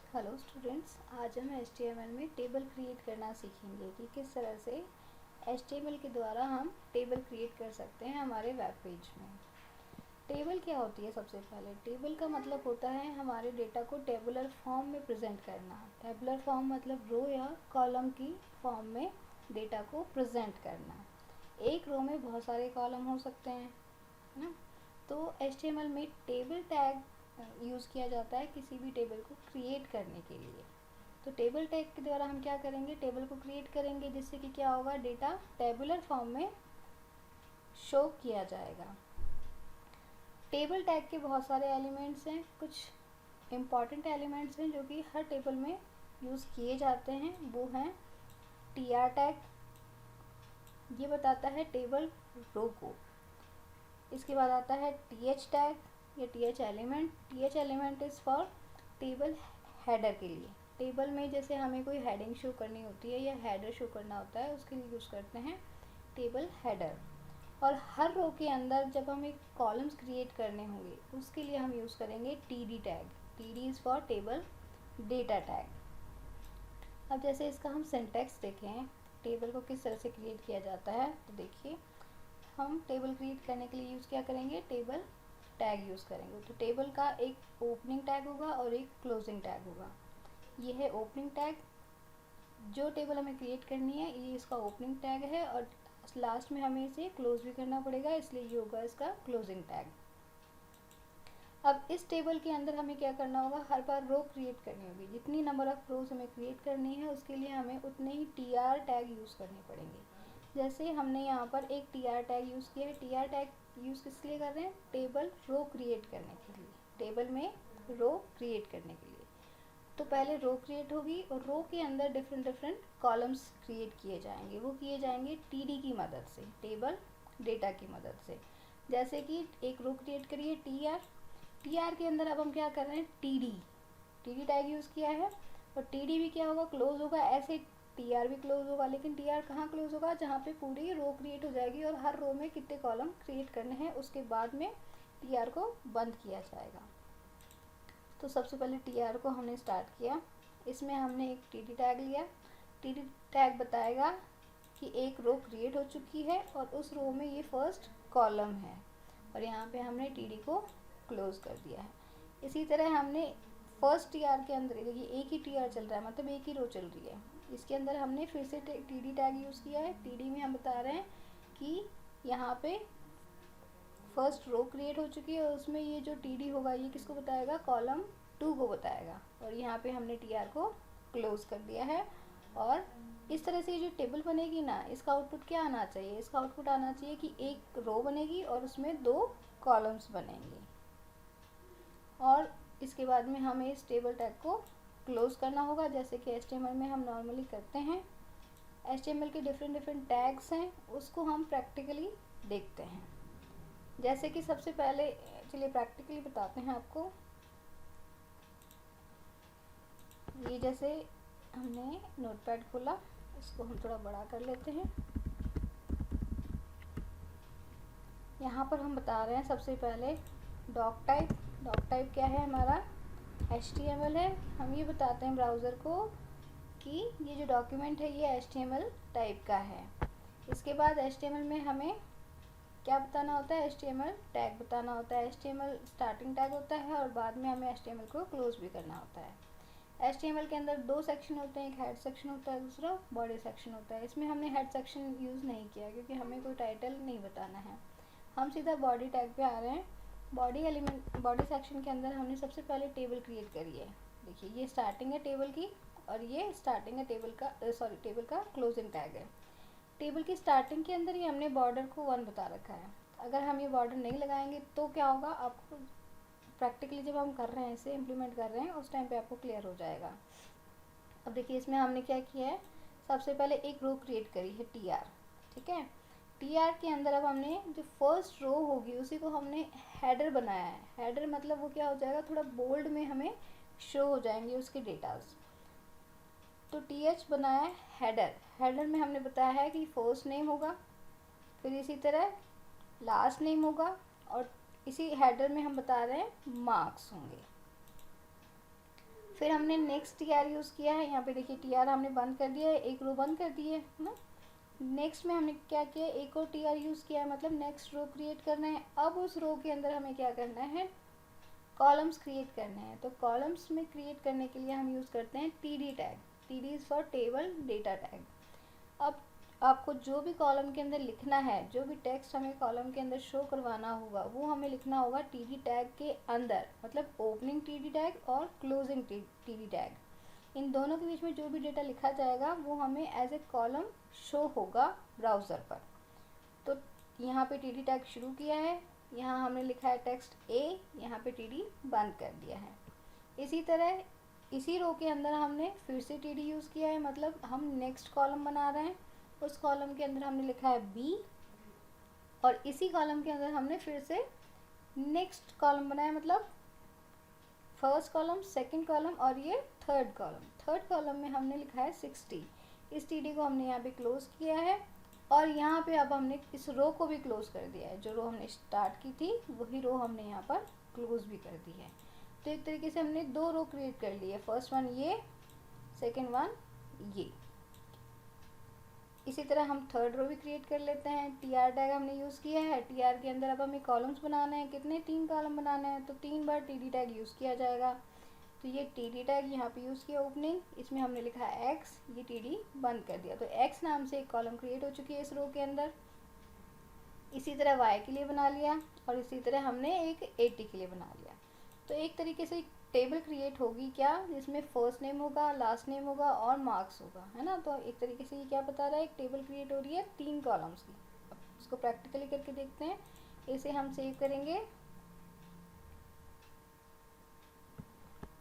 Hello students, आज हम HTML में टेबल क्रिएट करना सीखेंगे कि किस तरह से HTML के द्वारा हम टेबल क्रिएट कर सकते हैं हमारे वेब पेज में। टेबल क्या होती है? सबसे पहले टेबल का मतलब होता है हमारे डेटा को टेबुलर फॉर्म में प्रेजेंट करना। टेबुलर फॉर्म मतलब रो या कॉलम की फॉर्म में डेटा को प्रेजेंट करना। एक रो में बहुत सारे कॉलम हो सकते हैं, है ना। तो HTML में टेबल टैग यूज़ किया जाता है किसी भी टेबल को क्रिएट करने के लिए। तो टेबल टैग के द्वारा हम क्या करेंगे, टेबल को क्रिएट करेंगे जिससे कि क्या होगा, डेटा टेबुलर फॉर्म में शो किया जाएगा। टेबल टैग के बहुत सारे एलिमेंट्स हैं, कुछ इम्पॉर्टेंट एलिमेंट्स हैं जो कि हर टेबल में यूज़ किए जाते हैं। वो हैं TR टैग, ये बताता है टेबल रो को। इसके बाद आता है TH टैग या TH element. TH element is for table header के लिए। टेबल में जैसे हमें कोई हेडिंग शो करनी होती है या हेडर शो करना होता है, उसके लिए यूज़ करते हैं टेबल हेडर। और हर रो के अंदर जब हमें कॉलम्स क्रिएट करने होंगे उसके लिए हम यूज़ करेंगे TD tag. TD is for table data tag. अब जैसे इसका हम सिंटैक्स देखें, टेबल को किस तरह से क्रिएट किया जाता है, तो देखिए हम टेबल क्रिएट करने के लिए यूज़ क्या करेंगे, टेबल टैग यूज़ करेंगे। तो टेबल का एक ओपनिंग टैग होगा और एक क्लोजिंग टैग होगा। ये है ओपनिंग टैग, जो टेबल हमें क्रिएट करनी है ये इसका ओपनिंग टैग है, और लास्ट में हमें इसे क्लोज भी करना पड़ेगा, इसलिए ये होगा इसका क्लोजिंग टैग। अब इस टेबल के अंदर हमें क्या करना होगा, हर बार रो क्रिएट करनी होगी। जितनी नंबर ऑफ रोज हमें क्रिएट करनी है उसके लिए हमें उतने ही TR टैग यूज़ करने पड़ेंगे। जैसे हमने यहाँ पर एक TR टैग यूज़ किया है। TR टैग यूज़ किस लिए कर रहे हैं, टेबल रो क्रिएट करने के लिए, टेबल में रो क्रिएट करने के लिए। तो पहले रो क्रिएट होगी और रो के अंदर डिफरेंट डिफरेंट कॉलम्स क्रिएट किए जाएंगे। वो किए जाएंगे TD की मदद से, टेबल डेटा की मदद से। जैसे कि एक रो क्रिएट करिए TR, TR के अंदर अब हम क्या कर रहे हैं, TD टैग यूज़ किया है, और TD भी क्या होगा, क्लोज होगा। ऐसे TR भी क्लोज होगा, लेकिन TR कहाँ क्लोज होगा, जहाँ पे पूरी रो क्रिएट हो जाएगी और हर रो में कितने कॉलम क्रिएट करने हैं उसके बाद में TR को बंद किया जाएगा। तो सबसे पहले TR को हमने स्टार्ट किया, इसमें हमने एक TD टैग लिया। TD टैग बताएगा कि एक रो क्रिएट हो चुकी है और उस रो में ये फर्स्ट कॉलम है, और यहाँ पे हमने TD को क्लोज कर दिया है। इसी तरह हमने फर्स्ट TR के अंदर, देखिए एक ही TR चल रहा है, मतलब एक ही रो चल रही है, इसके अंदर हमने फिर से TD टैग यूज़ किया है। TD में हम बता रहे हैं कि यहाँ पे फर्स्ट रो क्रिएट हो चुकी है और उसमें ये जो TD होगा ये किसको बताएगा, कॉलम 2 को बताएगा, और यहाँ पे हमने TR को क्लोज कर दिया है। और इस तरह से ये जो टेबल बनेगी ना, इसका आउटपुट क्या आना चाहिए, इसका आउटपुट आना चाहिए कि एक रो बनेगी और उसमें 2 कॉलम्स बनेंगे। और इसके बाद में हमें इस टेबल टैग को क्लोज करना होगा, जैसे कि HTML में हम नॉर्मली करते हैं। HTML के डिफरेंट डिफरेंट टैग्स हैं, उसको हम प्रैक्टिकली देखते हैं। जैसे कि सबसे पहले चलिए प्रैक्टिकली बताते हैं आपको। ये जैसे हमने नोटपैड खोला, इसको हम थोड़ा बड़ा कर लेते हैं। यहाँ पर हम बता रहे हैं सबसे पहले डॉक टाइप। डॉक टाइप क्या है, हमारा HTML है। हम ये बताते हैं ब्राउज़र को कि ये जो डॉक्यूमेंट है ये HTML टाइप का है। इसके बाद HTML में हमें क्या बताना होता है, HTML टैग बताना होता है। HTML स्टार्टिंग टैग होता है और बाद में हमें HTML को क्लोज भी करना होता है। HTML के अंदर 2 सेक्शन होते हैं, एक हेड सेक्शन होता है, दूसरा बॉडी सेक्शन होता है। इसमें हमने हेड सेक्शन यूज़ नहीं किया क्योंकि हमें कोई टाइटल नहीं बताना है, हम सीधा बॉडी टैग पे आ रहे हैं। बॉडी एलिमेंट, बॉडी सेक्शन के अंदर हमने सबसे पहले टेबल क्रिएट करी है। देखिए ये स्टार्टिंग है टेबल की, और ये स्टार्टिंग है टेबल का, टेबल का क्लोजिंग टैग है। टेबल की स्टार्टिंग के अंदर ही हमने बॉर्डर को 1 बता रखा है। अगर हम ये बॉर्डर नहीं लगाएंगे तो क्या होगा, आपको प्रैक्टिकली जब हम कर रहे हैं, इसे इम्प्लीमेंट कर रहे हैं, उस टाइम पे आपको क्लियर हो जाएगा। अब देखिए इसमें हमने क्या किया है, सबसे पहले एक रो क्रिएट करी है TR, ठीक है। TR के अंदर अब हमने जो फर्स्ट रो होगी उसी को हमने हेडर बनाया है। हेडर मतलब वो क्या हो जाएगा, थोड़ा बोल्ड में हमें शो हो जाएंगे उसके डेटाज। तो TH बनाया है हेडर। हेडर में हमने बताया है कि फर्स्ट नेम होगा, फिर इसी तरह लास्ट नेम होगा, और इसी हेडर में हम बता रहे हैं मार्क्स होंगे। फिर हमने नेक्स्ट टी आर यूज़ किया है, यहाँ पे देखिए टी आर हमने बंद कर दिया है, एक रो बंद कर दी है ना। नेक्स्ट में हमने क्या किया, एक और टी आर यूज़ किया है, मतलब नेक्स्ट रो क्रिएट करना है। अब उस रो के अंदर हमें क्या करना है, कॉलम्स क्रिएट करने हैं। तो कॉलम्स में क्रिएट करने के लिए हम यूज़ करते हैं T D tag. T D is for table data tag. अब आपको जो भी कॉलम के अंदर लिखना है, जो भी टेक्स्ट हमें कॉलम के अंदर शो करवाना होगा, वो हमें लिखना होगा टी डी टैग के अंदर, मतलब ओपनिंग टी डी टैग और क्लोजिंग टी डी टैग। इन दोनों के बीच में जो भी डेटा लिखा जाएगा वो हमें एज ए कॉलम शो होगा ब्राउज़र पर। तो यहाँ पे टी डी टैग शुरू किया है, यहाँ हमने लिखा है टेक्स्ट ए, यहाँ पे टी डी बंद कर दिया है। इसी तरह इसी रो के अंदर हमने फिर से टी डी यूज़ किया है, मतलब हम नेक्स्ट कॉलम बना रहे हैं, उस कॉलम के अंदर हमने लिखा है बी, और इसी कॉलम के अंदर हमने फिर से नेक्स्ट कॉलम बनाया, मतलब फर्स्ट कॉलम, सेकंड कॉलम और ये थर्ड कॉलम। थर्ड कॉलम में हमने लिखा है 60। इस टी डी को हमने यहाँ पे क्लोज किया है, और यहाँ पे अब हमने इस रो को भी क्लोज कर दिया है। जो रो हमने स्टार्ट की थी वही रो हमने यहाँ पर क्लोज भी कर दी है। तो एक तरीके से हमने दो रो क्रिएट कर ली है, फर्स्ट वन ये, सेकंड वन ये। इसी तरह हम थर्ड रो भी क्रिएट कर लेते हैं। टी आर टैग हमने यूज़ किया है, टी आर के अंदर अब हमें कॉलम्स बनाने हैं, कितने, 3 कॉलम बनाने हैं, तो 3 बार टी डी टैग यूज़ किया जाएगा। तो ये टी डी टैग यहाँ पे यूज़ किया ओपनिंग, इसमें हमने लिखा है एक्स, ये टी डी बंद कर दिया। तो एक्स नाम से एक कॉलम क्रिएट हो चुकी है इस रो के अंदर। इसी तरह वाई के लिए बना लिया, और इसी तरह हमने एक 80 के लिए बना लिया। तो एक तरीके से टेबल क्रिएट होगी क्या, जिसमें फर्स्ट नेम होगा, लास्ट नेम होगा और मार्क्स होगा, है ना। तो एक तरीके से ये क्या बता रहा है, एक टेबल क्रिएट हो रही है 3 कॉलम्स की। अब इसको प्रैक्टिकली करके देखते हैं। इसे हम सेव करेंगे,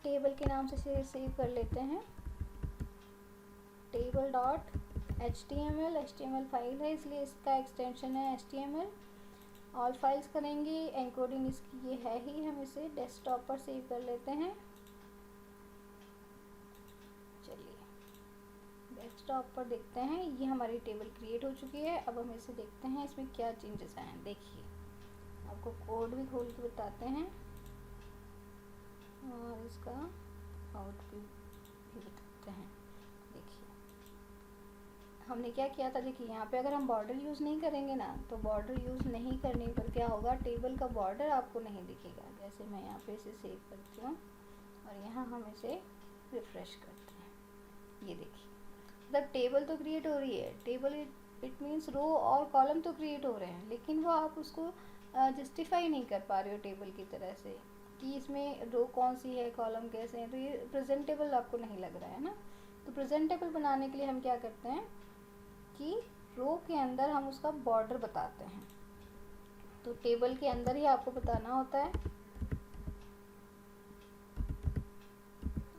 टेबल के नाम से सेव कर लेते हैं, table dot HTML। HTML file है इसलिए इसका एक्सटेंशन है HTML। ऑल फाइल्स करेंगे, एनकोडिंग इसकी ये है ही, हम इसे डेस्कटॉप पर सेव कर लेते हैं। चलिए डेस्कटॉप पर देखते हैं, ये हमारी टेबल क्रिएट हो चुकी है। अब हम इसे देखते हैं इसमें क्या चेंजेस आए हैं। देखिए आपको कोड भी खोल के बताते हैं और इसका आउटपुट भी बताते हैं। देखिए हमने क्या किया था, देखिए यहाँ पे अगर हम बॉर्डर यूज़ नहीं करेंगे ना, तो बॉर्डर यूज़ नहीं करने पर क्या होगा, टेबल का बॉर्डर आपको नहीं दिखेगा। जैसे मैं यहाँ पे इसे सेव करती हूँ और यहाँ हम इसे रिफ़्रेश करते हैं, ये देखिए मतलब टेबल तो क्रिएट हो रही है। टेबल इट मीन्स रो और कॉलम तो क्रिएट हो रहे हैं, लेकिन वो आप उसको जस्टिफाई नहीं कर पा रहे हो टेबल की तरह से कि इसमें रो कौन सी है, कॉलम कैसे हैं। तो ये प्रेजेंटेबल आपको नहीं लग रहा है ना। तो प्रेजेंटेबल बनाने के लिए हम क्या करते हैं कि रो के अंदर हम उसका बॉर्डर बताते हैं। तो टेबल के अंदर ही आपको बताना होता है,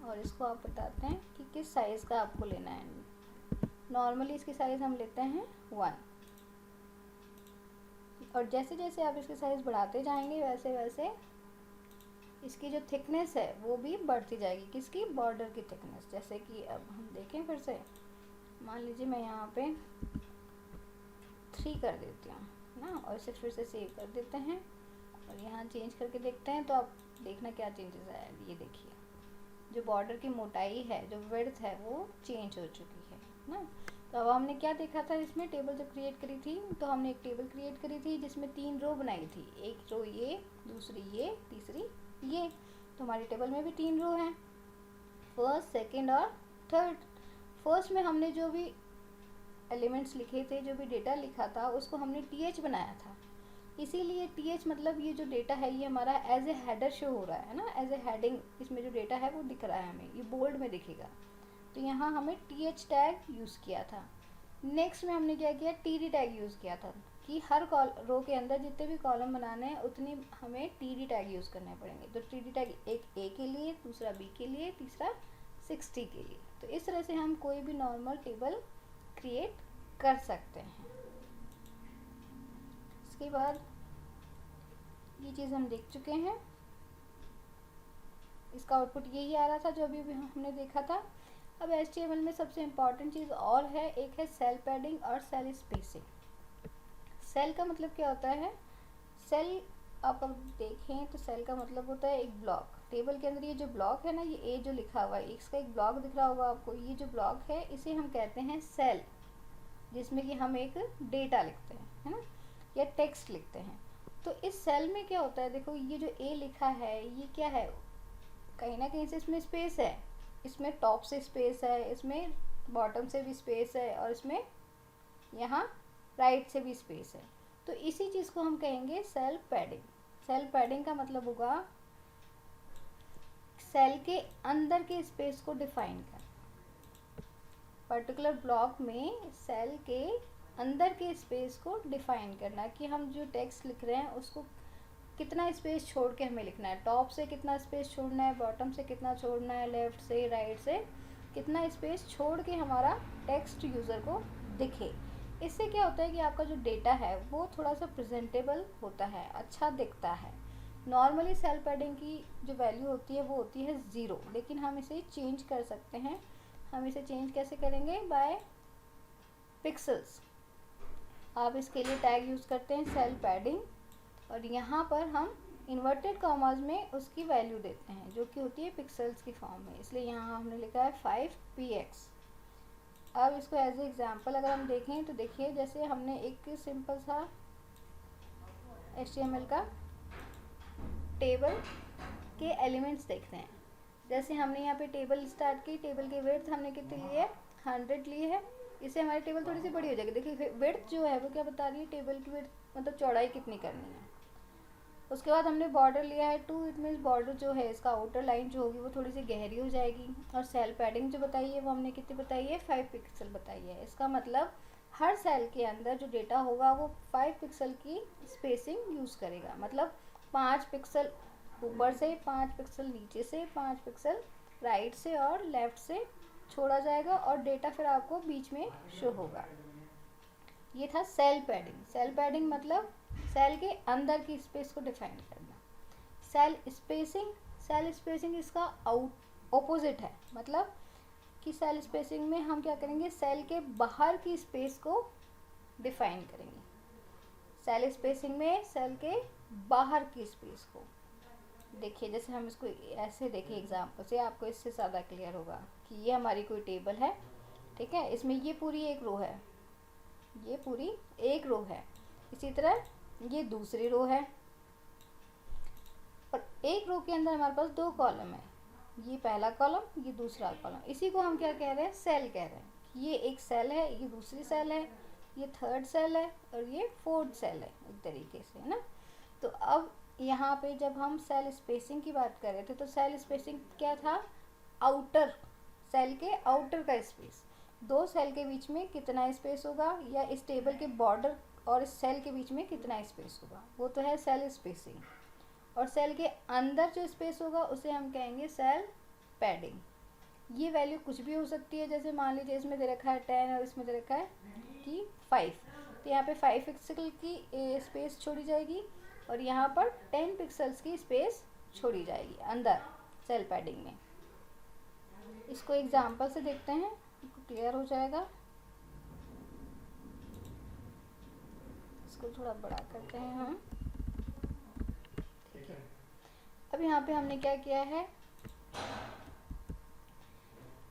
और इसको आप बताते हैं कि किस साइज़ का आपको लेना है। नॉर्मली इसकी साइज़ हम लेते हैं 1, और जैसे जैसे आप इसकी साइज़ बढ़ाते जाएंगे वैसे वैसे इसकी जो थिकनेस है वो भी बढ़ती जाएगी। किसकी, बॉर्डर की थिकनेस। जैसे कि अब हम देखें फिर से, मान लीजिए मैं यहाँ पे 3 कर देती हूँ ना, और इसे फिर से सेव कर देते हैं और यहाँ चेंज करके देखते हैं। तो आप देखना क्या चेंजेस आया। ये देखिए जो बॉर्डर की मोटाई है, जो विड्थ है, वो चेंज हो चुकी है ना। तो अब हमने क्या देखा था, इसमें टेबल जब क्रिएट करी थी तो हमने एक टेबल क्रिएट करी थी जिसमें 3 रो बनाई थी। एक रो ये, दूसरी ये, तीसरी ये। तो हमारी टेबल में भी 3 रो हैं, फर्स्ट, सेकंड और थर्ड। फर्स्ट में हमने जो भी एलिमेंट्स लिखे थे, जो भी डेटा लिखा था, उसको हमने TH बनाया था। इसीलिए TH मतलब ये जो डेटा है ये हमारा एज ए हेडर शो हो रहा है ना, एज ए हेडिंग इसमें जो डेटा है वो दिख रहा है हमें, ये बोल्ड में दिखेगा। तो यहाँ हमें TH टैग यूज़ किया था। नेक्स्ट में हमने क्या किया, TD टैग यूज़ किया था कि हर रो के अंदर जितने भी कॉलम बनाने हैं उतने हमें TD टैग यूज़ करने पड़ेंगे। तो TD टैग एक A के लिए, दूसरा B के लिए, तीसरा 60 के लिए। तो इस तरह से हम कोई भी नॉर्मल टेबल क्रिएट कर सकते हैं। इसके बाद ये चीज़ हम देख चुके हैं, इसका आउटपुट यही आ रहा था जो अभी हमने देखा था। अब HTML में सबसे इम्पॉर्टेंट चीज़ और है, एक है सेल पैडिंग और सेल स्पेसिंग। सेल का मतलब क्या होता है, सेल आप अब देखें तो सेल का मतलब होता है एक ब्लॉक, टेबल के अंदर ये जो ब्लॉक है ना, ये ए जो लिखा हुआ है, इसका एक ब्लॉक दिख रहा होगा आपको, ये जो ब्लॉक है इसे हम कहते हैं सेल, जिसमें कि हम एक डेटा लिखते हैं, है ना, या टेक्स्ट लिखते हैं। तो इस सेल में क्या होता है, देखो ये जो ए लिखा है ये क्या है, कहीं ना कहीं से इसमें स्पेस है, इसमें टॉप से स्पेस है, इसमें बॉटम से भी स्पेस है, और इसमें यहाँ राइट से भी स्पेस है। तो इसी चीज़ को हम कहेंगे सेल पैडिंग। सेल पैडिंग का मतलब होगा सेल के अंदर के स्पेस को डिफाइन कर, पर्टिकुलर ब्लॉक में सेल के अंदर के स्पेस को डिफाइन करना, कि हम जो टेक्स्ट लिख रहे हैं उसको कितना स्पेस छोड़ के हमें लिखना है, टॉप से कितना स्पेस छोड़ना है, बॉटम से कितना छोड़ना है, लेफ़्ट से राइट से कितना स्पेस छोड़ के हमारा टेक्स्ट यूज़र को दिखे। इससे क्या होता है कि आपका जो डेटा है वो थोड़ा सा प्रेजेंटेबल होता है, अच्छा दिखता है। नॉर्मली सेल पैडिंग की जो वैल्यू होती है वो होती है 0, लेकिन हम इसे चेंज कर सकते हैं। हम इसे चेंज कैसे करेंगे, बाय पिक्सल्स। आप इसके लिए टैग यूज़ करते हैं सेल पैडिंग, और यहाँ पर हम इन्वर्टेड कॉमास में उसकी वैल्यू देते हैं जो कि होती है पिक्सल्स की फॉर्म में, इसलिए यहाँ हमने लिखा है 5px। अब इसको एज ए एग्जाम्पल अगर हम देखें तो देखिए, जैसे हमने एक सिंपल सा HTML का टेबल के एलिमेंट्स देखते हैं। जैसे हमने यहाँ पे टेबल स्टार्ट की, टेबल की विड्थ हमने कितनी ली है, 100 ली है। इससे हमारी टेबल थोड़ी सी बड़ी हो जाएगी। देखिए विड्थ जो है वो क्या बता रही है, टेबल की विड्थ मतलब चौड़ाई कितनी करनी है। उसके बाद हमने बॉर्डर लिया है 2, इट मीन्स बॉर्डर जो है इसका आउटर लाइन जो होगी वो थोड़ी सी गहरी हो जाएगी। और सेल पैडिंग जो बताई है वो हमने कितनी बताई है, 5 पिक्सल बताई है। इसका मतलब हर सेल के अंदर जो डेटा होगा वो 5 पिक्सल की स्पेसिंग यूज़ करेगा, मतलब 5 पिक्सल ऊपर से, 5 पिक्सल नीचे से, 5 पिक्सल राइट से और लेफ़्ट से छोड़ा जाएगा, और डेटा फिर आपको बीच में शो होगा। ये था सेल पैडिंग। सेल पैडिंग मतलब सेल के अंदर की स्पेस को डिफाइन करना। सेल स्पेसिंग इसका ऑपोजिट है, मतलब कि सेल स्पेसिंग में हम क्या करेंगे, सेल के बाहर की स्पेस को डिफाइन करेंगे। सेल स्पेसिंग में सेल के बाहर की स्पेस को देखिए, जैसे हम इसको ऐसे देखें एग्जाम्पल से, आपको इससे ज़्यादा क्लियर होगा कि ये हमारी कोई टेबल है, ठीक है, इसमें ये पूरी एक रो है, ये पूरी एक रो है, इसी तरह ये दूसरी रो है, और एक रो के अंदर हमारे पास 2 कॉलम है, ये पहला कॉलम, ये दूसरा कॉलम। इसी को हम क्या कह रहे हैं, सेल कह रहे हैं। ये एक सेल है, ये दूसरी सेल है, ये थर्ड सेल है, और ये फोर्थ सेल है, एक तरीके से, है ना। तो अब यहाँ पे जब हम सेल स्पेसिंग की बात कर रहे थे, तो सेल स्पेसिंग क्या था, आउटर, सेल के आउटर का स्पेस, 2 सेल के बीच में कितना स्पेस होगा, या इस टेबल के बॉर्डर और इस सेल के बीच में कितना स्पेस होगा, वो तो है सेल स्पेसिंग। और सेल के अंदर जो स्पेस होगा उसे हम कहेंगे सेल पैडिंग। ये वैल्यू कुछ भी हो सकती है, जैसे मान लीजिए इसमें दे रखा है 10 और इसमें दे रखा है कि 5, तो यहाँ पे 5 पिक्सल की स्पेस छोड़ी जाएगी, और यहाँ पर 10 पिक्सल्स की स्पेस छोड़ी जाएगी अंदर सेल पैडिंग में। इसको एग्जाम्पल से देखते हैं, आपको क्लियर हो जाएगा। इसको थोड़ा बड़ा करते हैं हम, ठीक है। अब यहाँ पे हमने क्या किया है,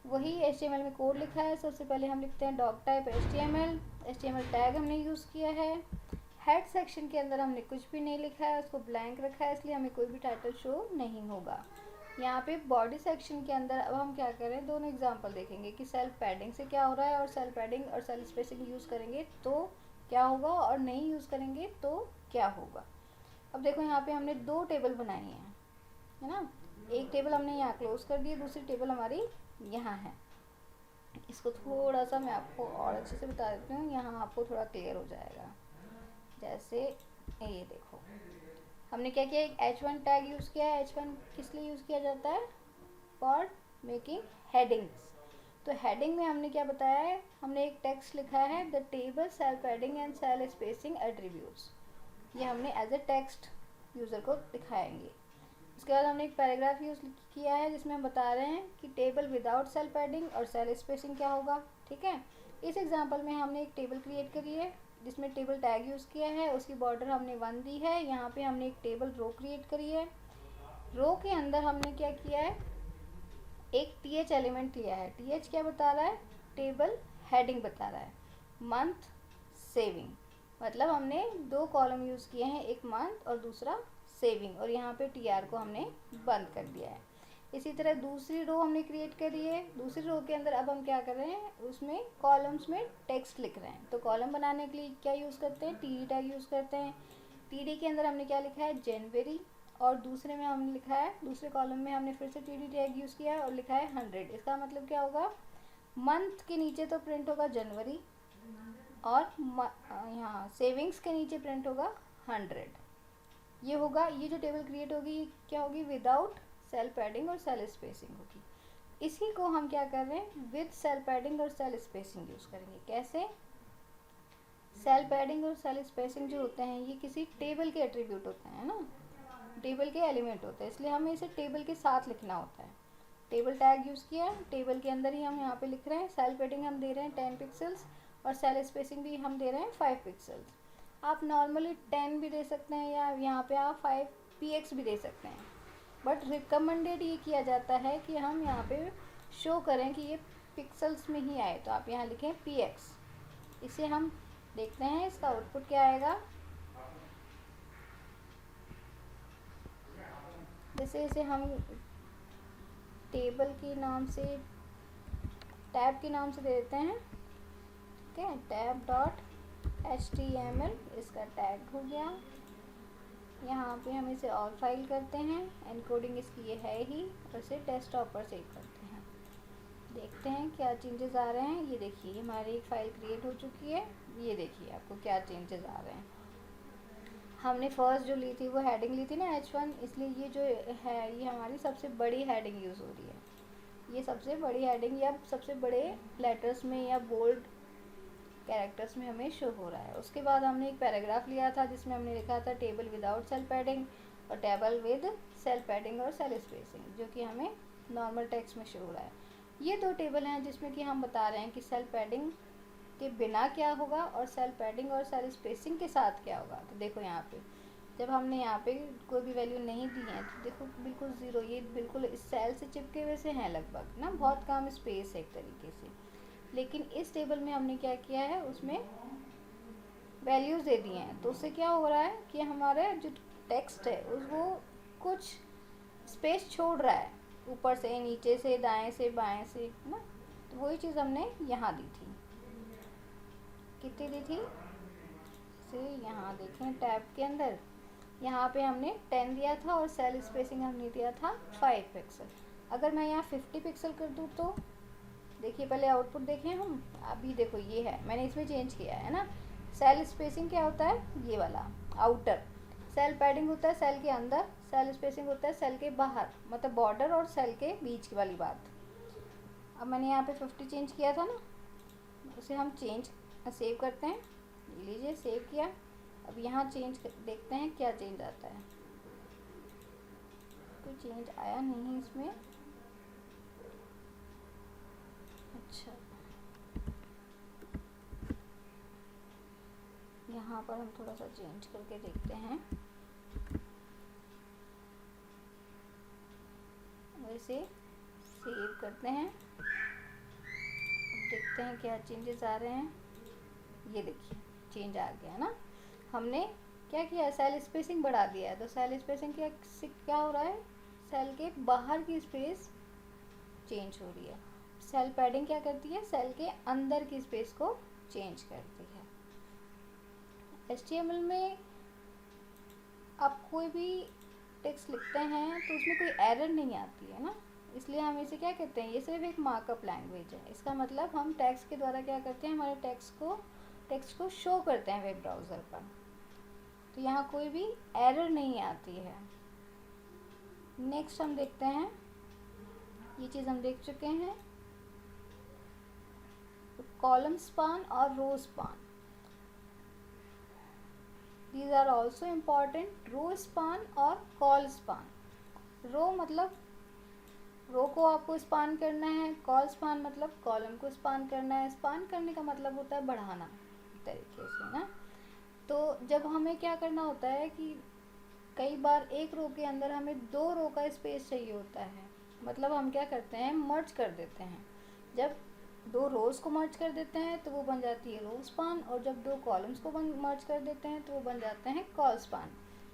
वही HTML में कोड लिखा है। सबसे पहले हम लिखते हैं डॉक टाइप HTML टैग हमने यूज़ किया है। हेड सेक्शन के अंदर हमने कुछ भी नहीं लिखा है, उसको ब्लैंक रखा है, इसलिए हमें कोई भी टाइटल शो नहीं होगा। यहाँ पे बॉडी सेक्शन के अंदर अब हम क्या करें, दोनों एग्जांपल देखेंगे कि सेल पैडिंग से क्या हो रहा है, और सेल पैडिंग और सेल स्पेसिंग यूज़ करेंगे तो क्या होगा, और नहीं यूज़ करेंगे तो क्या होगा। अब देखो यहाँ पे हमने 2 टेबल बनाई हैं, है ना। एक टेबल हमने यहाँ क्लोज कर दी, दूसरी टेबल हमारी यहाँ है। इसको थोड़ा सा मैं आपको और अच्छे से बता देती हूँ, यहाँ आपको थोड़ा क्लियर हो जाएगा। जैसे ये देखो, हमने क्या किया, एक H1 टैग यूज़ किया है। H1 किस लिए यूज़ किया जाता है, फॉर मेकिंग हेडिंग्स। तो हेडिंग में हमने क्या बताया है, हमने एक टेक्स्ट लिखा है, the table cell padding and cell spacing attributes. ये हमने एज ए टेक्स्ट यूज़र को दिखाएंगे। उसके बाद हमने एक पैराग्राफ यूज़ किया है जिसमें हम बता रहे हैं कि टेबल विदाउट सेल पैडिंग और सेल स्पेसिंग क्या होगा, ठीक है। इस एग्जांपल में हमने एक टेबल क्रिएट करी है जिसमें टेबल टैग यूज़ किया है, उसकी बॉर्डर हमने 1 दी है। यहाँ पे हमने एक टेबल रो क्रिएट करी है, रो के अंदर हमने क्या किया है, एक टीएच एलिमेंट लिया है। टीएच क्या बता रहा है, टेबल हेडिंग बता रहा है, मंथ सेविंग, मतलब हमने दो कॉलम यूज़ किए हैं, एक मंथ और दूसरा सेविंग, और यहाँ पे टीआर को हमने बंद कर दिया है। इसी तरह दूसरी रो हमने क्रिएट करी है। दूसरी रो के अंदर अब हम क्या कर रहे हैं, उसमें कॉलम्स में टेक्स्ट लिख रहे हैं। तो कॉलम बनाने के लिए क्या यूज़ करते हैं, टीडी टैग यूज़ करते हैं। टीडी के अंदर हमने क्या लिखा है, जनवरी, और दूसरे में हमने लिखा है, दूसरे कॉलम में हमने फिर से टीडी टैग यूज़ किया है और लिखा है 100। इसका मतलब क्या होगा, मंथ के नीचे तो प्रिंट होगा जनवरी, और यहाँ सेविंग्स के नीचे प्रिंट होगा 100। ये होगा, ये जो टेबल क्रिएट होगी क्या होगी, विदाउट सेल पैडिंग और सेल स्पेसिंग होगी। इसी को हम क्या कर रहे हैं, विद सेल पैडिंग और सेल स्पेसिंग यूज़ करेंगे। कैसे, सेल पैडिंग और सेल स्पेसिंग जो होते हैं ये किसी टेबल के एट्रीब्यूट होते हैं ना, टेबल के एलिमेंट होते हैं, इसलिए हमें इसे टेबल के साथ लिखना होता है। टेबल टैग यूज़ किया, टेबल के अंदर ही हम यहाँ पे लिख रहे हैं। सेल पैडिंग हम दे रहे हैं 10 पिक्सल्स और सेल स्पेसिंग भी हम दे रहे हैं 5 पिक्सल्स। आप नॉर्मली 10 भी दे सकते हैं या यहाँ पे आप 5 px भी दे सकते हैं, बट रिकमेंडेड ये किया जाता है कि हम यहाँ पे शो करें कि ये पिक्सल्स में ही आए, तो आप यहाँ लिखें px। इसे हम देखते हैं इसका आउटपुट क्या आएगा। जैसे इसे हम टेबल के नाम से, टैब के नाम से दे देते हैं, ठीक है, टैब डॉट HTML इसका टैग हो गया। यहाँ पे हम इसे और फाइल करते हैं, एनकोडिंग इसकी ये है ही, और इसे डेस्कटॉप पर सेव करते हैं। देखते हैं क्या चेंजेस आ रहे हैं। ये देखिए हमारी एक फ़ाइल क्रिएट हो चुकी है। ये देखिए आपको क्या चेंजेस आ रहे हैं। हमने फर्स्ट जो ली थी वो हेडिंग ली थी ना H1, इसलिए ये जो है ये हमारी सबसे बड़ी हेडिंग यूज़ हो रही है। ये सबसे बड़ी हेडिंग या सबसे बड़े लेटर्स में या बोल्ड कैरेक्टर्स में हमें शो हो रहा है। उसके बाद हमने एक पैराग्राफ लिया था जिसमें हमने लिखा था टेबल विदाउट सेल पैडिंग और टेबल विद सेल पैडिंग और सेल स्पेसिंग, जो कि हमें नॉर्मल टेक्स्ट में शो हो रहा है। ये दो टेबल हैं जिसमें कि हम बता रहे हैं कि सेल पैडिंग के बिना क्या होगा और सेल पैडिंग और सेल स्पेसिंग के साथ क्या होगा। तो देखो यहाँ पे जब हमने यहाँ पे कोई भी वैल्यू नहीं दी है तो देखो बिल्कुल ज़ीरो, ये बिल्कुल इस सेल से चिपके हुए से हैं लगभग ना, बहुत कम स्पेस है एक तरीके से। लेकिन इस टेबल में हमने क्या किया है, उसमें वैल्यूज़ दे दी हैं, तो उससे क्या हो रहा है कि हमारा जो टेक्स्ट है वो कुछ स्पेस छोड़ रहा है, ऊपर से नीचे से दाएं से बाएं से ना। तो वही चीज़ हमने यहाँ दी थी, कितनी दी थी से यहाँ देखें टैब के अंदर, यहाँ पे हमने 10 दिया था और सेल स्पेसिंग हमने दिया था 5 पिक्सल। अगर मैं यहाँ 50 पिक्सल कर दूँ तो देखिए, पहले आउटपुट देखें हम। अभी देखो ये है, मैंने इसमें चेंज किया है ना। सेल स्पेसिंग क्या होता है, ये वाला आउटर। सेल पैडिंग होता है सेल के अंदर, सेल स्पेसिंग होता है सेल के बाहर, मतलब बॉर्डर और सेल के बीच वाली बात। अब मैंने यहाँ पे 50 चेंज किया था ना, उसे हम सेव करते हैं। लीजिए सेव किया। अब यहाँ देखते हैं क्या चेंज आता है। कोई चेंज आया नहीं इसमें। अच्छा, यहाँ पर हम थोड़ा सा चेंज करके देखते हैं। वैसे सेव करते हैं, अब देखते हैं क्या चेंजेस आ रहे हैं। ये देखिए चेंज आ गया ना। हमने क्या किया, सेल स्पेसिंग बढ़ा दिया है, तो सेल स्पेसिंग क्या हो रहा है, सेल के बाहर की स्पेस चेंज हो रही है। सेल पैडिंग क्या करती है, सेल के अंदर की स्पेस को चेंज करती है। HTML में आप कोई भी टेक्स्ट लिखते हैं तो उसमें कोई एरर नहीं आती है ना, इसलिए हम इसे क्या कहते हैं, ये सिर्फ एक मार्कअप लैंग्वेज है। इसका मतलब हम टेक्स्ट के द्वारा क्या करते हैं, हमारे टेक्स्ट को शो करते हैं वेब ब्राउज़र पर, तो यहाँ कोई भी एरर नहीं आती है। नेक्स्ट हम देखते हैं, ये चीज़ हम देख चुके हैं, कॉलम स्पान और row span. These are also important, row span और कॉल स्पान। रो मतलब रो को आपको स्पान करना है, कॉल स्पान मतलब कॉलम को स्पान करना है। स्पान करने का मतलब होता है बढ़ाना एक तरीके से ना। तो जब हमें क्या करना होता है कि कई बार एक रो के अंदर हमें 2 रो का स्पेस चाहिए होता है, मतलब हम क्या करते हैं, मर्ज कर देते हैं। जब 2 रोज़ को मर्ज कर देते हैं तो वो बन जाती है रो स्पान, और जब 2 कॉलम्स को मर्ज कर देते हैं तो वो बन जाते हैं कॉल स्पान।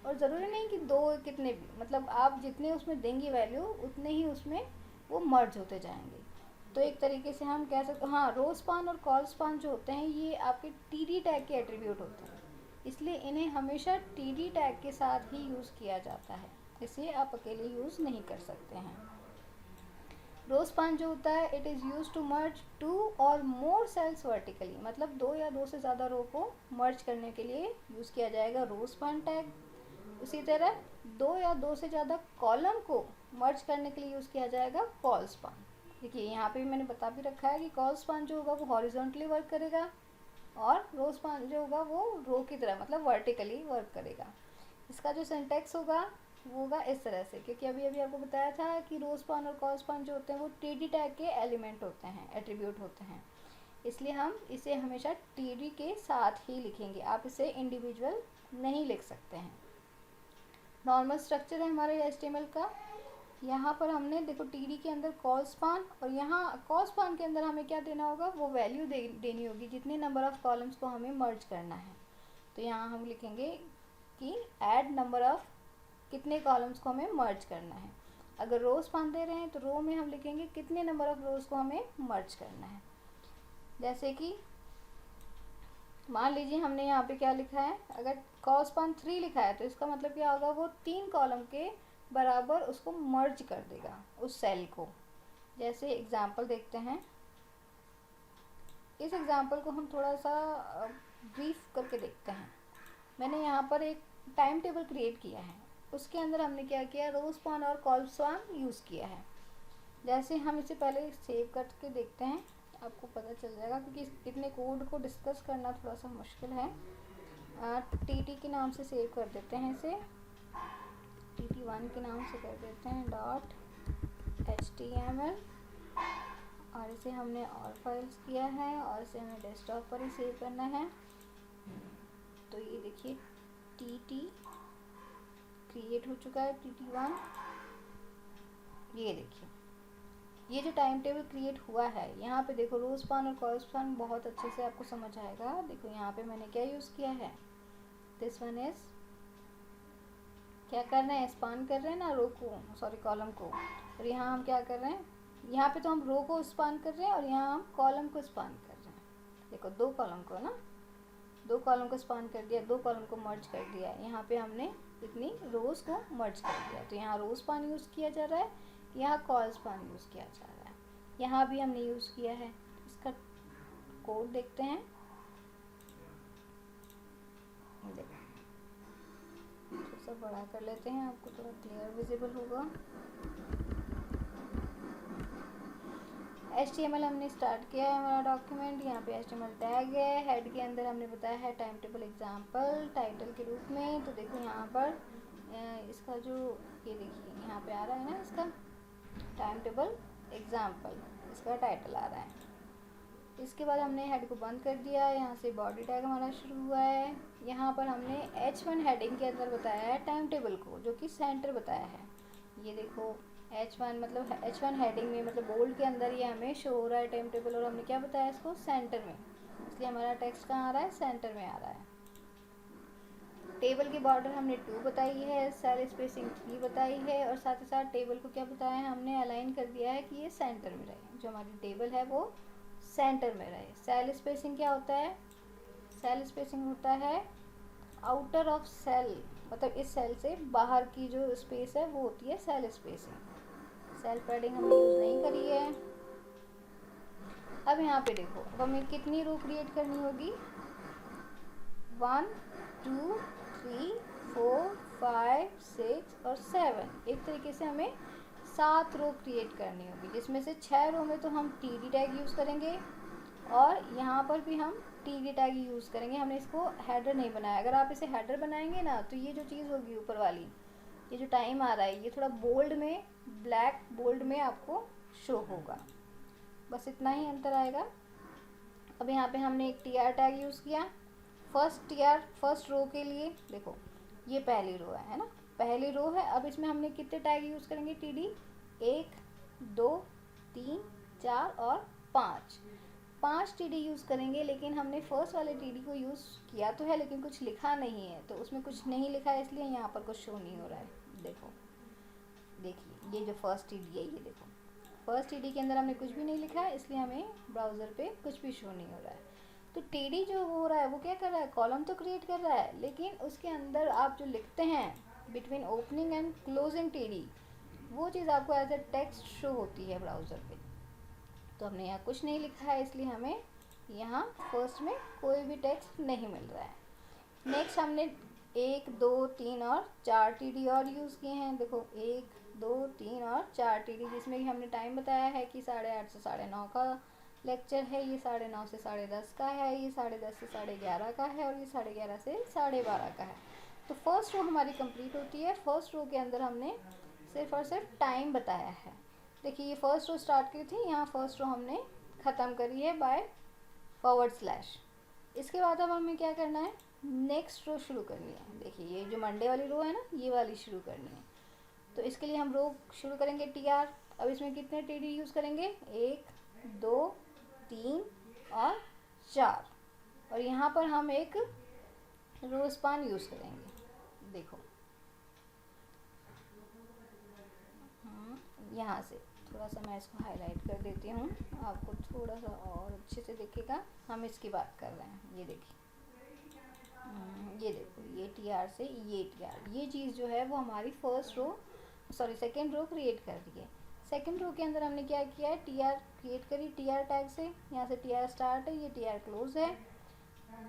और ज़रूरी नहीं कि 2 कितने भी, मतलब आप जितने उसमें देंगी वैल्यू उतने ही उसमें वो मर्ज होते जाएंगे। तो एक तरीके से हम कह सकते, हाँ, रो स्पान और कॉल स्पान जो होते हैं ये आपके टीडी टैग के एट्रीब्यूट होते हैं, इसलिए इन्हें हमेशा टीडी टैग के साथ ही यूज़ किया जाता है, इसे आप अकेले यूज़ नहीं कर सकते हैं। रो स्पान जो होता है, it is use to merge 2 और मोर सेल्स वर्टिकली, मतलब 2 या 2 से ज़्यादा रो को मर्ज करने के लिए यूज़ किया जाएगा रो स्पान टैग। उसी तरह 2 या 2 से ज़्यादा कॉलम को मर्ज करने के लिए यूज़ किया जाएगा कॉल स्पान। देखिए यहाँ पे भी मैंने बता भी रखा है कि कॉल स्पान जो होगा वो हॉरिजॉन्टली वर्क करेगा, और रो स्पान जो होगा वो रो की तरह मतलब वर्टिकली वर्क करेगा। इसका जो सिंटैक्स होगा वो होगा इस तरह से, क्योंकि अभी अभी आपको बताया था कि रो स्पान और कॉल स्पान जो होते हैं वो टीडी टैग के एलिमेंट होते हैं, एट्रीब्यूट होते हैं, इसलिए हम इसे हमेशा टीडी के साथ ही लिखेंगे, आप इसे इंडिविजुअल नहीं लिख सकते हैं। नॉर्मल स्ट्रक्चर है हमारे HTML का। यहाँ पर हमने देखो टीडी के अंदर कॉल स्पान, और यहाँ कॉल स्पान के अंदर हमें क्या देना होगा, वो वैल्यू देनी होगी जितने नंबर ऑफ़ कॉलम्स को हमें मर्ज करना है। तो यहाँ हम लिखेंगे कि ऐड नंबर ऑफ़ कितने कॉलम्स को हमें मर्ज करना है। अगर रो स्पान दे रहे हैं तो रो में हम लिखेंगे कितने नंबर ऑफ़ रोज़ को हमें मर्ज करना है। जैसे कि मान लीजिए हमने यहाँ पे क्या लिखा है, अगर कॉल स्पान 3 लिखा है तो इसका मतलब क्या होगा, वो 3 कॉलम के बराबर उसको मर्ज कर देगा उस सेल को। जैसे एग्जांपल देखते हैं, इस एग्जांपल को हम थोड़ा सा ब्रीफ करके देखते हैं। मैंने यहाँ पर एक टाइम टेबल क्रिएट किया है, उसके अंदर हमने क्या किया, रो स्पान और कॉल स्पान यूज़ किया है। जैसे हम इसे पहले सेव करके देखते हैं, आपको पता चल जाएगा, क्योंकि इतने कोड को डिस्कस करना थोड़ा सा मुश्किल है। टीटी के नाम से सेव कर देते हैं इसे, tt1 के नाम से कर देते हैं .html, और इसे हमने और फाइल्स किया है और इसे हमें डेस्कटॉप पर ही सेव करना है। तो ये देखिए tt क्रिएट हो चुका है, tt1। ये देखिए ये जो टाइम टेबल क्रिएट हुआ है, यहाँ पे देखो रो स्पान और कॉल स्पान बहुत अच्छे से आपको समझ आएगा। देखो यहाँ पे मैंने क्या यूज़ किया है, दिस वन इज, क्या कर रहे हैं, स्पान कर रहे हैं ना रो को, सॉरी कॉलम को, और यहाँ हम क्या कर रहे हैं, यहाँ पे तो हम रो को स्पान कर रहे हैं और यहाँ हम कॉलम को स्पान कर रहे हैं। देखो 2 कॉलम को ना, 2 कॉलम को स्पान कर दिया, 2 कॉलम को मर्ज कर दिया, यहाँ पे हमने इतनी रोज़ को मर्ज कर दिया। तो यहाँ रो स्पान यूज़ किया जा रहा है, यहाँ कॉल स्पान यूज़ किया जा रहा है, यहाँ भी हमने यूज़ किया है। इसका कोड देखते हैं, देखो थोड़ा सा बड़ा कर लेते हैं, आपको थोड़ा क्लियर विजिबल होगा। HTML हमने स्टार्ट किया है हमारा डॉक्यूमेंट, यहाँ पे HTML टैग है, हेड के अंदर हमने बताया है टाइम टेबल एग्जाम्पल टाइटल के रूप में। तो देखो यहाँ पर इसका जो, ये देखिए यहाँ पे आ रहा है ना, इसका टाइम टेबल एग्जाम्पल, इसका टाइटल आ रहा है। इसके बाद हमने हेड को बंद कर दिया, यहाँ से बॉडी टैग हमारा शुरू हुआ है। यहाँ पर हमने H1 हेडिंग के अंदर बताया है टाइम टेबल को, जो कि सेंटर बताया है। ये देखो H1 मतलब H1 हेडिंग में, मतलब बोल्ड के अंदर ये हमें शो हो रहा है टाइम टेबल, और हमने क्या बताया इसको, सेंटर में, इसलिए हमारा टेक्स्ट कहाँ आ रहा है, सेंटर में आ रहा है। टेबल की बॉर्डर हमने 2 बताई है, सेल स्पेसिंग 3 बताई है, और साथ ही साथ टेबल को क्या बताया है, हमने अलाइन कर दिया है कि ये सेंटर में रहे, जो हमारी टेबल है वो सेंटर में रहे। सेल स्पेसिंग क्या होता है, सेल स्पेसिंग होता है आउटर ऑफ सेल, मतलब इस सेल से बाहर की जो स्पेस है वो होती है सेल स्पेसिंग। सेल पैडिंग हमने यूज़ नहीं करी है। अब यहाँ पे देखो, अब हमें कितनी रो क्रिएट करनी होगी, 1 2 3 4 5 6 और 7, एक तरीके से हमें 7 रो क्रिएट करनी होगी, जिसमें से 6 रो में तो हम टीडी टैग यूज़ करेंगे, और यहाँ पर भी हम टीडी टैग यूज़ करेंगे। हमने इसको हेडर नहीं बनाया, अगर आप इसे हेडर बनाएंगे ना तो ये जो चीज़ होगी ऊपर वाली, ये जो टाइम आ रहा है, ये थोड़ा बोल्ड में, ब्लैक बोल्ड में आपको शो होगा, बस इतना ही अंतर आएगा। अब यहाँ पे हमने एक टीआर टैग यूज़ किया, फर्स्ट रो के लिए। देखो ये पहली रो है ना, पहली रो है। अब इसमें हमने कितने टैग यूज़ करेंगे TD, 1 2 3 4 और 5 TD यूज़ करेंगे। लेकिन हमने फर्स्ट वाले TD को यूज़ किया तो है लेकिन कुछ लिखा नहीं है, तो उसमें कुछ नहीं लिखा है इसलिए यहाँ पर कुछ शो नहीं हो रहा है। देखो, देखिए ये जो फर्स्ट TD है, ये देखो फर्स्ट TD के अंदर हमने कुछ भी नहीं लिखा है इसलिए हमें ब्राउज़र पे कुछ भी शो नहीं हो रहा है। तो TD जो हो रहा है वो क्या कर रहा है, कॉलम तो क्रिएट कर रहा है, लेकिन उसके अंदर आप जो लिखते हैं between opening and closing TD, वो चीज़ आपको एज ए टेक्स्ट शो होती है ब्राउज़र पे। तो हमने यहाँ कुछ नहीं लिखा है इसलिए हमें यहाँ फर्स्ट में कोई भी टेक्स्ट नहीं मिल रहा है। नेक्स्ट हमने 1 2 3 और 4 TD और यूज़ किए हैं। देखो 1 2 3 और 4 TD, जिसमें कि हमने टाइम बताया है कि 8:30 से 9:30 का लेक्चर है, ये 9:30 से 10:30 का है, ये 10:30 से 11:30 का है और ये 11:30 से 12:30 का है। तो फर्स्ट रो हमारी कंप्लीट होती है। फर्स्ट रो के अंदर हमने सिर्फ और सिर्फ टाइम बताया है। देखिए ये फर्स्ट रो स्टार्ट की थी, यहाँ फर्स्ट रो हमने ख़त्म करी है बाय /। इसके बाद अब हमें क्या करना है, नेक्स्ट रो शुरू करनी है। देखिए ये जो मंडे वाली रो है ना, ये वाली शुरू करनी है। तो इसके लिए हम रो शुरू करेंगे TR। अब इसमें कितने TD यूज़ करेंगे, 1 2 3 और 4, और यहाँ पर हम एक रो स्पान यूज़ करेंगे। देखो यहाँ से थोड़ा सा मैं इसको हाईलाइट कर देती हूँ, आपको थोड़ा सा और अच्छे से दिखेगा। हम इसकी बात कर रहे हैं, ये देखिए, ये देखो ये TR से ये TR, ये चीज़ जो है वो हमारी सेकेंड रो क्रिएट कर रही है। सेकेंड रो के अंदर हमने क्या किया है, TR क्रिएट करी TR टैग से। यहाँ से TR स्टार्ट है, ये TR क्लोज है।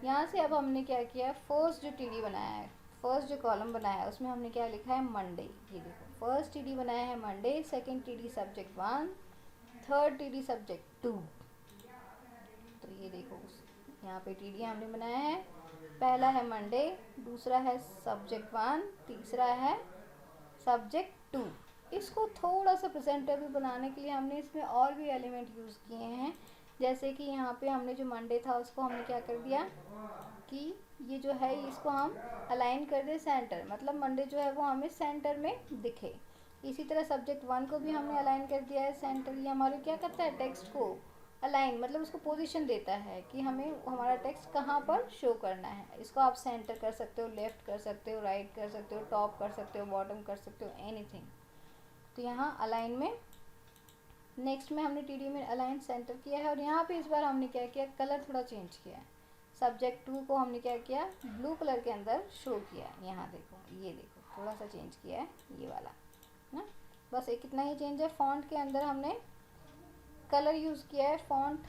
यहाँ से अब हमने क्या किया, फर्स्ट जो TD बनाया है, फर्स्ट जो कॉलम बनाया है, उसमें हमने क्या लिखा है, मंडे। ये देखो फर्स्ट TD बनाया है Monday, second TD subject 1, third TD subject 2। तो ये देखो यहाँ पे TD हमने बनाया है, पहला है मंडे, दूसरा है सब्जेक्ट 1, तीसरा है सब्जेक्ट 2। इसको थोड़ा सा प्रेजेंटेबल बनाने के लिए हमने इसमें और भी एलिमेंट यूज़ किए हैं। जैसे कि यहाँ पे हमने जो मंडे था उसको हमने क्या कर दिया कि ये जो है इसको हम अलाइन कर दे सेंटर, मतलब मंडे जो है वो हमें सेंटर में दिखे। इसी तरह सब्जेक्ट 1 को भी हमने अलाइन कर दिया है सेंटर। ये हमारे क्या करता है, टेक्स्ट को अलाइन, मतलब उसको पोजीशन देता है कि हमें हमारा टेक्स्ट कहाँ पर शो करना है। इसको आप सेंटर कर सकते हो, लेफ़्ट कर सकते हो, राइट कर सकते हो, टॉप कर सकते हो, बॉटम कर सकते हो, एनीथिंग। तो यहाँ अलाइन में, नेक्स्ट में हमने TD में अलाइन सेंटर किया है। और यहाँ पे इस बार हमने क्या किया, कलर थोड़ा चेंज किया है। सब्जेक्ट 2 को हमने क्या किया, ब्लू कलर के अंदर शो किया। यहाँ देखो, ये देखो थोड़ा सा चेंज किया है, ये वाला ना, बस एक इतना ही चेंज है। फॉन्ट के अंदर हमने कलर यूज़ किया है, फॉन्ट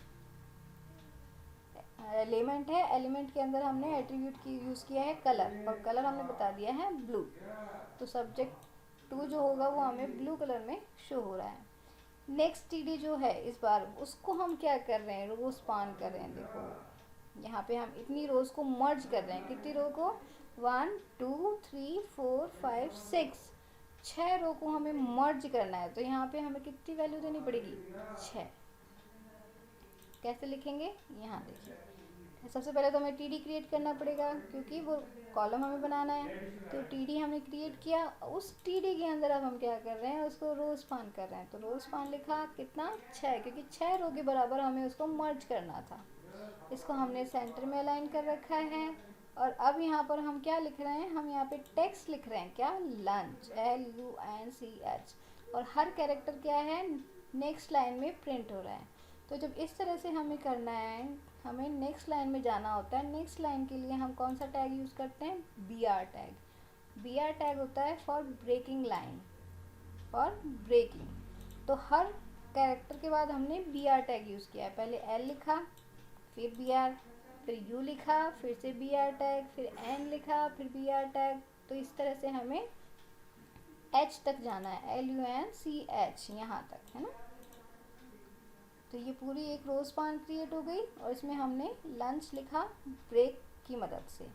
एलिमेंट है, एलिमेंट के अंदर हमने एट्रीब्यूट की यूज़ किया है कलर, और कलर हमने बता दिया है ब्लू। तो सब्जेक्ट 2 जो होगा वो हमें ब्लू कलर में शो हो रहा है। नेक्स्ट TD जो है इस बार उसको हम क्या कर रहे हैं, रो स्पान कर रहे हैं। देखो यहाँ पे हम इतनी रोज़ को मर्ज कर रहे हैं। कितनी रो को, 1 2 3 4 5 6, 6 रो को हमें मर्ज करना है। तो यहाँ पे हमें कितनी वैल्यू देनी पड़ेगी, 6। कैसे लिखेंगे, यहाँ देखिए, सबसे पहले तो हमें TD क्रिएट करना पड़ेगा क्योंकि वो कॉलम हमें बनाना है। तो TD हमने क्रिएट किया, उस TD के अंदर अब हम क्या कर रहे हैं, उसको रो स्पान कर रहे हैं। तो रो स्पान लिखा कितना, 6, क्योंकि 6 रो के बराबर हमें उसको मर्ज करना था। इसको हमने सेंटर में अलाइन कर रखा है। और अब यहाँ पर हम क्या लिख रहे हैं, हम यहाँ पे टेक्स्ट लिख रहे हैं, क्या, लंच, LUNCH, और हर कैरेक्टर क्या है, नेक्स्ट लाइन में प्रिंट हो रहा है। तो जब इस तरह से हमें करना है, हमें नेक्स्ट लाइन में जाना होता है। नेक्स्ट लाइन के लिए हम कौन सा टैग यूज़ करते हैं, BR टैग। BR टैग होता है for breaking line, for breaking. तो हर कैरेक्टर के बाद हमने BR टैग यूज़ किया है। पहले L लिखा, फिर BR, फिर U लिखा, फिर से BR टैग, फिर N लिखा, फिर BR टैग। तो इस तरह से हमें H तक जाना है, LUNCH, यहाँ तक है ना। तो ये पूरी एक रो स्पान क्रिएट हो गई, और इसमें हमने लंच लिखा ब्रेक की मदद से,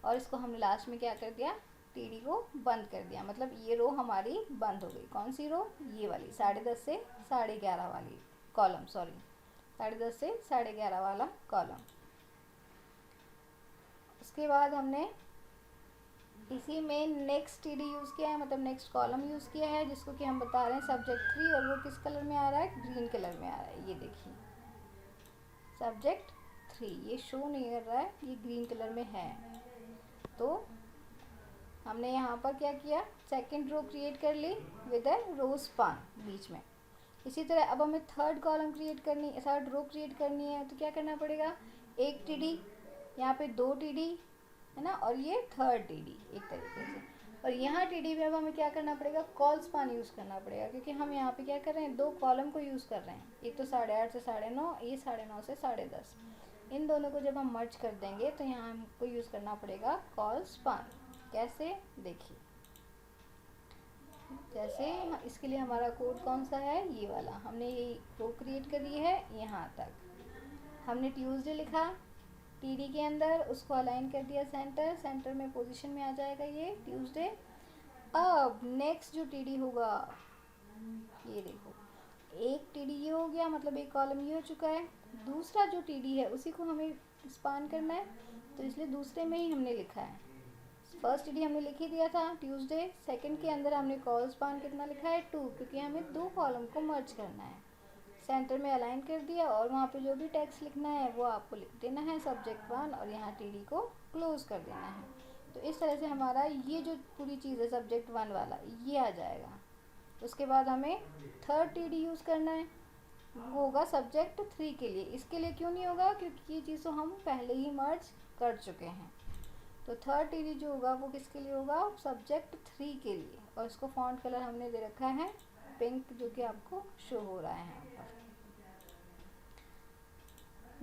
और इसको हमने लास्ट में क्या कर दिया, TD को बंद कर दिया। मतलब ये रो हमारी बंद हो गई। कौन सी रो, ये वाली 10:30 से 11:30 वाली कॉलम, सॉरी 10:30 से 11:30 वाला कॉलम। उसके बाद हमने इसी में नेक्स्ट टीडी यूज़ किया है, मतलब नेक्स्ट कॉलम यूज़ किया है, जिसको कि हम बता रहे हैं सब्जेक्ट 3, और वो किस कलर में आ रहा है, ग्रीन कलर में आ रहा है। ये देखिए सब्जेक्ट 3 ये शो नहीं कर रहा है, ये ग्रीन कलर में है। तो हमने यहाँ पर क्या किया, सेकंड रो क्रिएट कर ली विद अ रो स्पान बीच में। इसी तरह अब हमें थर्ड कॉलम क्रिएट करनी, थर्ड रो क्रिएट करनी है, तो क्या करना पड़ेगा, एक टीडी, यहाँ पे 2 टीडी है ना, और ये थर्ड टीडी एक तरीके से। और यहाँ टीडी में अब हमें क्या करना पड़ेगा, कॉल स्पान यूज़ करना पड़ेगा, क्योंकि हम यहाँ पे क्या कर रहे हैं, 2 कॉलम को यूज़ कर रहे हैं। एक तो 8:30 से 9:30, ये 9:30 से 10:30। इन दोनों को जब हम मर्ज कर देंगे तो यहाँ हमको यूज़ करना पड़ेगा कॉल स्पान। कैसे, देखिए, जैसे इसके लिए हमारा कोड कौन सा है, ये वाला। हमने ये रो क्रिएट करी है यहाँ तक, हमने ट्यूसडे लिखा टीडी के अंदर, उसको अलाइन कर दिया सेंटर, सेंटर में पोजीशन में आ जाएगा ये ट्यूसडे। अब नेक्स्ट जो टीडी होगा, ये देखो, एक टीडी ये हो गया, मतलब एक कॉलम ये हो चुका है। दूसरा जो टीडी है उसी को हमें स्पान करना है, तो इसलिए दूसरे में ही हमने लिखा है। फर्स्ट टीडी हमने लिख ही दिया था ट्यूसडे, सेकंड के अंदर हमने कॉल स्पान कितना लिखा है, 2, क्योंकि हमें 2 कॉलम को मर्ज करना है। सेंटर में अलाइन कर दिया, और वहाँ पे जो भी टेक्स्ट लिखना है वो आपको लिख देना है सब्जेक्ट 1, और यहाँ टीडी को क्लोज कर देना है। तो इस तरह से हमारा ये जो पूरी चीज़ है सब्जेक्ट 1 वाला ये आ जाएगा। उसके बाद हमें थर्ड टीडी यूज़ करना है, वो होगा सब्जेक्ट 3 के लिए। इसके लिए क्यों नहीं होगा, क्योंकि ये चीज़ तो हम पहले ही मर्ज कर चुके हैं। तो थर्ड टीडी जो होगा वो किसके लिए होगा, सब्जेक्ट 3 के लिए। और इसको फॉन्ट कलर हमने दे रखा है पिंक, जो कि आपको शो हो रहा है यहाँ पर।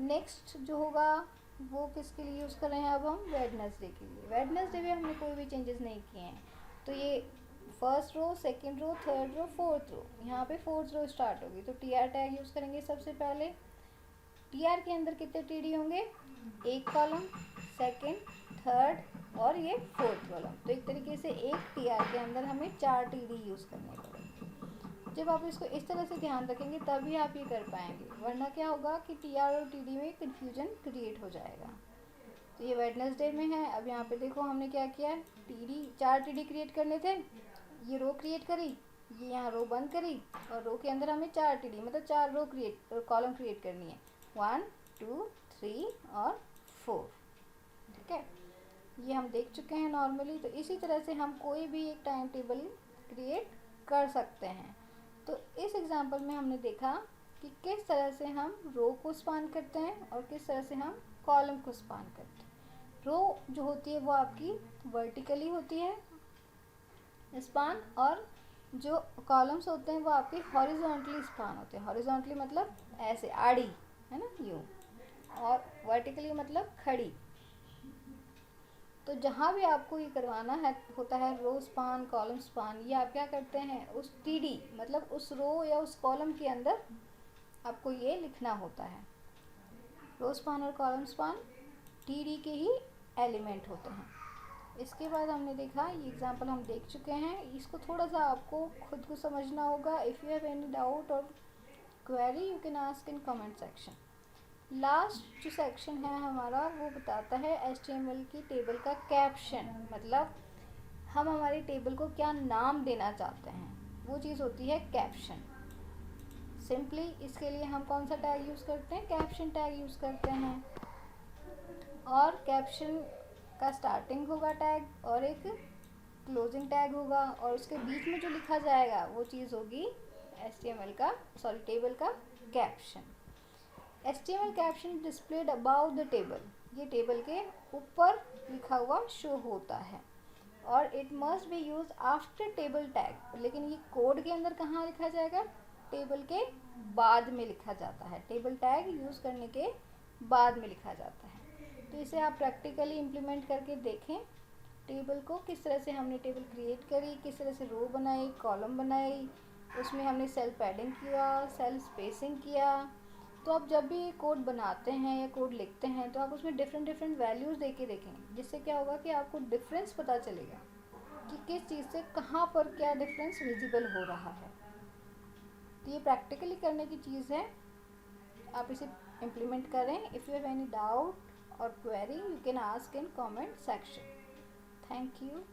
नेक्स्ट जो होगा वो किसके लिए यूज़ कर रहे हैं, अब हम वेडनेसडे के लिए। वेडनेसडे में हमने कोई भी चेंजेस नहीं किए हैं, तो ये first row, second row, third row, fourth row, यहाँ पे फोर्थ रो स्टार्ट होगी। तो टीआर टैग यूज़ करेंगे सबसे पहले। टीआर के अंदर कितने टीडी होंगे, एक कॉलम, सेकंड, थर्ड और ये फोर्थ कॉलम। तो एक तरीके से एक टीआर के अंदर हमें 4 टीडी यूज़ करने पड़ेंगे। जब आप इसको इस तरह से ध्यान रखेंगे तभी आप ये कर पाएंगे, वरना क्या होगा कि टीआर और टीडी में कन्फ्यूजन क्रिएट हो जाएगा। तो ये वेडनेसडे में है। अब यहाँ पे देखो हमने क्या किया, टीडी 4 टीडी क्रिएट करने थे, ये रो क्रिएट करी, ये यहाँ रो बंद करी, और रो के अंदर हमें 4 टीडी मतलब 4 रो क्रिएट कॉलम क्रिएट करनी है, 1 2 3 और 4। ठीक है, ये हम देख चुके हैं नॉर्मली। तो इसी तरह से हम कोई भी एक टाइम टेबल क्रिएट कर सकते हैं। तो इस एग्जांपल में हमने देखा कि किस तरह से हम रो को स्पान करते हैं और किस तरह से हम कॉलम को स्पान करते हैं। रो जो होती है वो आपकी वर्टिकली होती है स्पान, और जो कॉलम्स होते हैं वो आपके हॉरिजॉन्टली स्पान होते हैं। हॉरिजॉन्टली मतलब ऐसे आड़ी, है ना, यूँ, और वर्टिकली मतलब खड़ी। तो जहाँ भी आपको ये करवाना है होता है रो स्पान, कॉलम स्पान, ये आप क्या करते हैं, उस टीडी मतलब उस रो या उस कॉलम के अंदर आपको ये लिखना होता है। रो स्पान और कॉलम स्पान टीडी के ही एलिमेंट होते हैं। इसके बाद हमने देखा, ये एग्जांपल हम देख चुके हैं, इसको थोड़ा सा आपको खुद को समझना होगा। If you have any doubt or query you can ask in comment section. Last जो सेक्शन है हमारा वो बताता है HTML की टेबल का कैप्शन, मतलब हम हमारी टेबल को क्या नाम देना चाहते हैं, वो चीज़ होती है कैप्शन। सिंपली इसके लिए हम कौन सा टैग यूज़ करते हैं, कैप्शन टैग यूज़ करते हैं। और कैप्शन का स्टार्टिंग होगा टैग और एक क्लोजिंग टैग होगा, और उसके बीच में जो लिखा जाएगा वो चीज़ होगी टेबल का caption. HTML caption displayed about the table, ये टेबल के ऊपर लिखा हुआ शो होता है। और it must be use after table tag, लेकिन ये कोड के अंदर कहाँ लिखा जाएगा, टेबल के बाद में लिखा जाता है। टेबल टैग यूज़ करने के बाद में लिखा जाता है। तो इसे आप प्रैक्टिकली इम्प्लीमेंट करके देखें। टेबल को किस तरह से हमने टेबल क्रिएट करी, किस तरह से रो बनाई, कॉलम बनाई, उसमें हमने सेल पैडिंग किया, सेल स्पेसिंग किया। तो आप जब भी कोड बनाते हैं या कोड लिखते हैं तो आप उसमें डिफरेंट वैल्यूज़ दे के देखें, जिससे क्या होगा कि आपको डिफरेंस पता चलेगा कि किस चीज़ से कहाँ पर क्या डिफरेंस विजिबल हो रहा है। तो ये प्रैक्टिकली करने की चीज़ है, आप इसे इम्प्लीमेंट करें। If you have any doubt or query you can ask in comment section. Thank you.